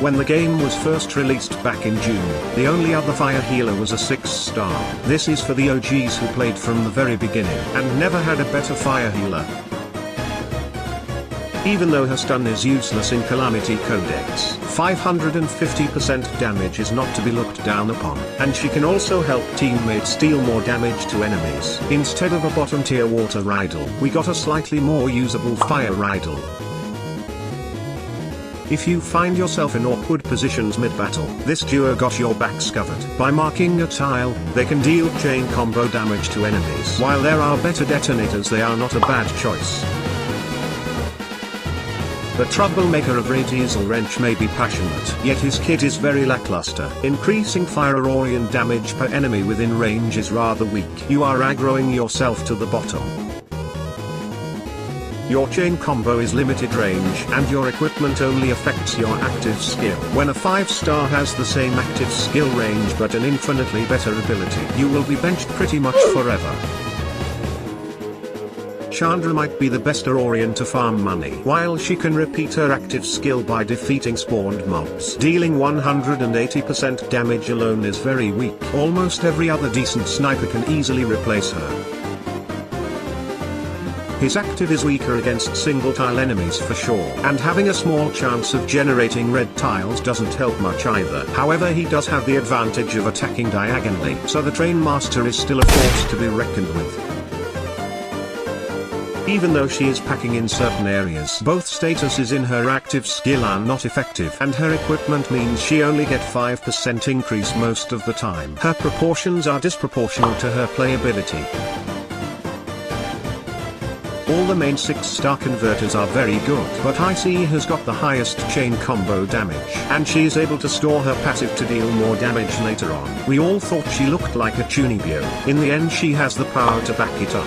When the game was first released back in June, the only other fire healer was a 6-star. This is for the OGs who played from the very beginning and never had a better fire healer. Even though her stun is useless in Calamity Codex, 550% damage is not to be looked down upon, and she can also help teammates deal more damage to enemies. Instead of a bottom tier water riddle, we got a slightly more usable fire riddle. If you find yourself in awkward positions mid-battle, this duo got your backs covered. By marking a tile, they can deal chain combo damage to enemies. While there are better detonators, they are not a bad choice. The troublemaker of Ray Diesel Wrench may be passionate, yet his kit is very lackluster. Increasing Fire Aurorian damage per enemy within range is rather weak. You are aggroing yourself to the bottom. Your chain combo is limited range, and your equipment only affects your active skill. When a 5-star has the same active skill range but an infinitely better ability, you will be benched pretty much forever. Chandra might be the best Aurorian to farm money, while she can repeat her active skill by defeating spawned mobs. Dealing 180% damage alone is very weak. Almost every other decent sniper can easily replace her. His active is weaker against single tile enemies for sure, and having a small chance of generating red tiles doesn't help much either. However, he does have the advantage of attacking diagonally, so the Train Master is still a force to be reckoned with. Even though she is packing in certain areas, both statuses in her active skill are not effective, and her equipment means she only gets 5% increase most of the time. Her proportions are disproportional to her playability. All the main 6-star converters are very good, but IC has got the highest chain combo damage, and she is able to store her passive to deal more damage later on. We all thought she looked like a Tunibio. In the end, she has the power to back it up.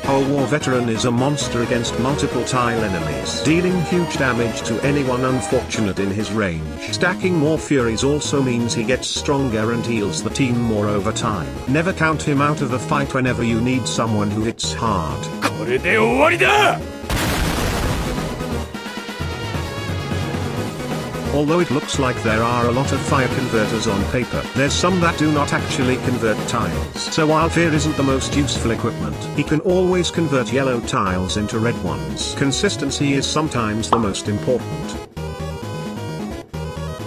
Our war veteran is a monster against multiple tile enemies, dealing huge damage to anyone unfortunate in his range. Stacking more furies also means he gets stronger and heals the team more over time. Never count him out of a fight whenever you need someone who hits hard. Although it looks like there are a lot of fire converters on paper, there's some that do not actually convert tiles. So while Fear isn't the most useful equipment, he can always convert yellow tiles into red ones. Consistency is sometimes the most important.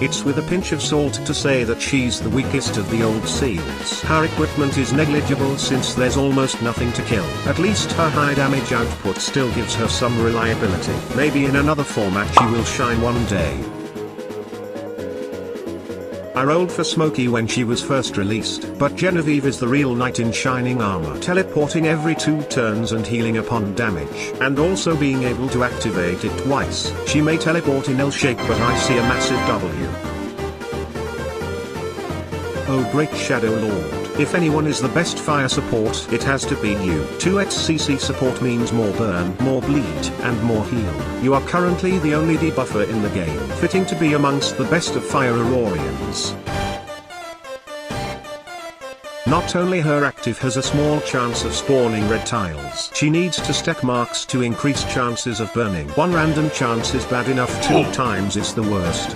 It's with a pinch of salt to say that she's the weakest of the old seals. Her equipment is negligible since there's almost nothing to kill. At least her high damage output still gives her some reliability. Maybe in another format she will shine one day. I rolled for Smokey when she was first released, but Genevieve is the real knight in shining armor, teleporting every 2 turns and healing upon damage, and also being able to activate it twice. She may teleport in L shape, but I see a massive W. Oh great Shadow Lord. If anyone is the best fire support, it has to be you. 2x CC support means more burn, more bleed, and more heal. You are currently the only debuffer in the game, fitting to be amongst the best of Fire Aurorians. Not only her active has a small chance of spawning red tiles, she needs to stack marks to increase chances of burning. One random chance is bad enough, 2 times it's the worst.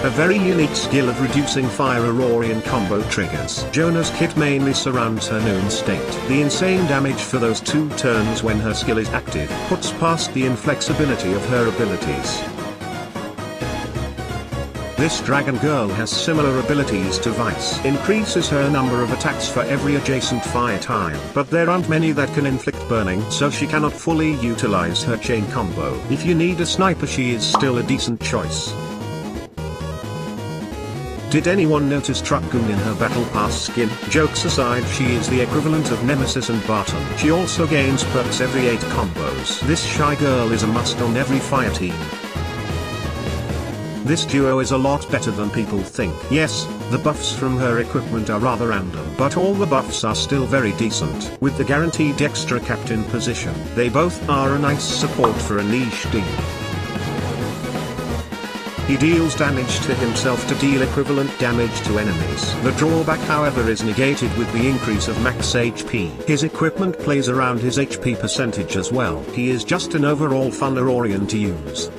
A very unique skill of reducing Fire Aurorian combo triggers. Jonah's kit mainly surrounds her known state. The insane damage for those 2 turns when her skill is active puts past the inflexibility of her abilities. This Dragon Girl has similar abilities to Vice. Increases her number of attacks for every adjacent fire tile, but there aren't many that can inflict burning, so she cannot fully utilize her chain combo. If you need a sniper, she is still a decent choice. Did anyone notice Truckgoon in her Battle Pass skin? Jokes aside, she is the equivalent of Nemesis and Barton. She also gains perks every 8 combos. This shy girl is a must on every fire team. This duo is a lot better than people think. Yes, the buffs from her equipment are rather random, but all the buffs are still very decent. With the guaranteed extra captain position, they both are a nice support for a niche team. He deals damage to himself to deal equivalent damage to enemies. The drawback however is negated with the increase of max HP. His equipment plays around his HP percentage as well. He is just an overall fun Aurorian to use.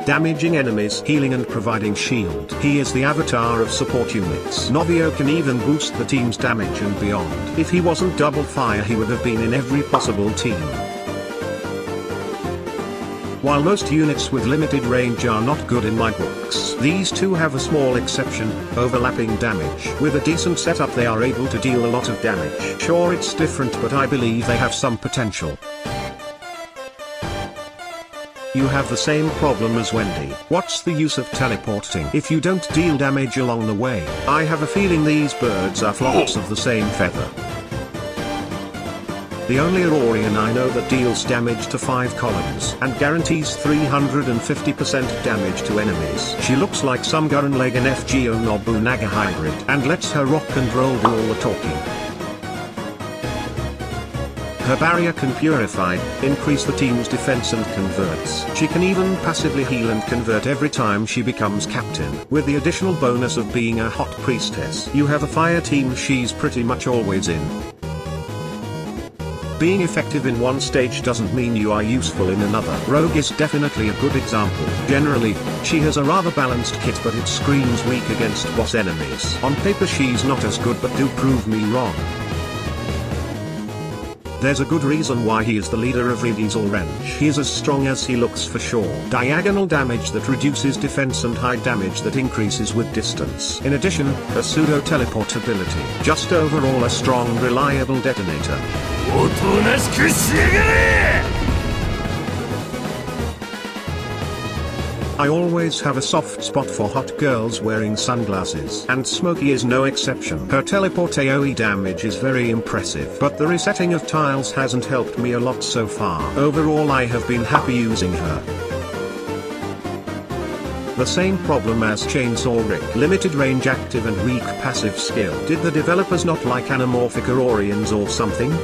Damaging enemies, healing and providing shield. He is the avatar of support units. Novio can even boost the team's damage and beyond. If he wasn't double fire he would have been in every possible team. While most units with limited range are not good in my books, these two have a small exception: overlapping damage. With a decent setup they are able to deal a lot of damage. Sure, it's different, but I believe they have some potential. You have the same problem as Wendy. What's the use of teleporting if you don't deal damage along the way? I have a feeling these birds are flocks of the same feather. The only Aurorian I know that deals damage to 5 columns and guarantees 350% damage to enemies. She looks like some Gurren Lagann FGO Nobunaga hybrid, and lets her rock and roll do all the talking. Her barrier can purify, increase the team's defense and converts. She can even passively heal and convert every time she becomes captain. With the additional bonus of being a hot priestess, you have a fire team she's pretty much always in. Being effective in one stage doesn't mean you are useful in another. Rogue is definitely a good example. Generally, she has a rather balanced kit, but it screams weak against boss enemies. On paper she's not as good, but do prove me wrong. There's a good reason why he is the leader of Fire Aurorians. He is as strong as he looks for sure. Diagonal damage that reduces defense and high damage that increases with distance. In addition, a pseudo teleportability. Just overall a strong, reliable detonator. I always have a soft spot for hot girls wearing sunglasses, and Smokey is no exception. Her teleport AoE damage is very impressive, but the resetting of tiles hasn't helped me a lot so far. Overall I have been happy using her. The same problem as Chainsaw Rick. Limited range active and weak passive skill. Did the developers not like anamorphic Aurorians or something?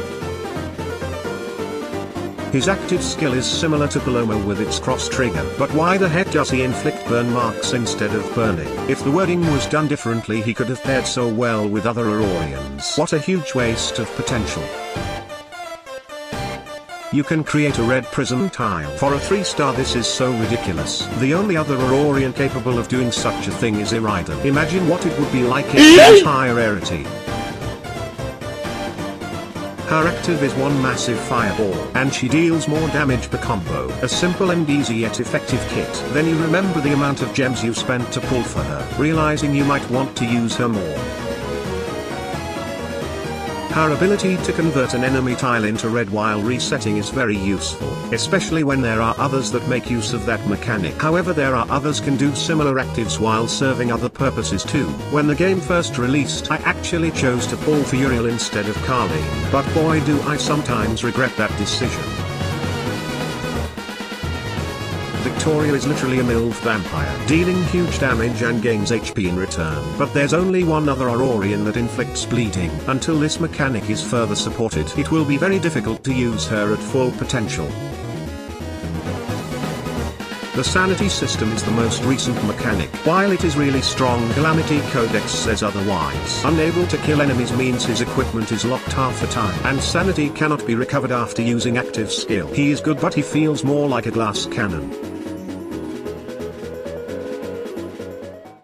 His active skill is similar to Paloma with its cross trigger, but why the heck does he inflict burn marks instead of burning? If the wording was done differently he could have paired so well with other Aurorians. What a huge waste of potential. You can create a red prism tile. For a 3-star this is so ridiculous. The only other Aurorian capable of doing such a thing is Irida. Imagine what it would be like if higher rarity. Her active is one massive fireball, and she deals more damage per combo. A simple and easy yet effective kit. Then you remember the amount of gems you spent to pull for her, realizing you might want to use her more. Her ability to convert an enemy tile into red while resetting is very useful, especially when there are others that make use of that mechanic. However, there are others can do similar actives while serving other purposes too. When the game first released I actually chose to pull for Uriel instead of Carlene, but boy do I sometimes regret that decision. Victoria is literally a MILF vampire, dealing huge damage and gains HP in return. But there's only one other Aurorian that inflicts bleeding. Until this mechanic is further supported, it will be very difficult to use her at full potential. The sanity system is the most recent mechanic. While it is really strong, Calamity Codex says otherwise. Unable to kill enemies means his equipment is locked half the time, and sanity cannot be recovered after using active skill. He is good, but he feels more like a glass cannon.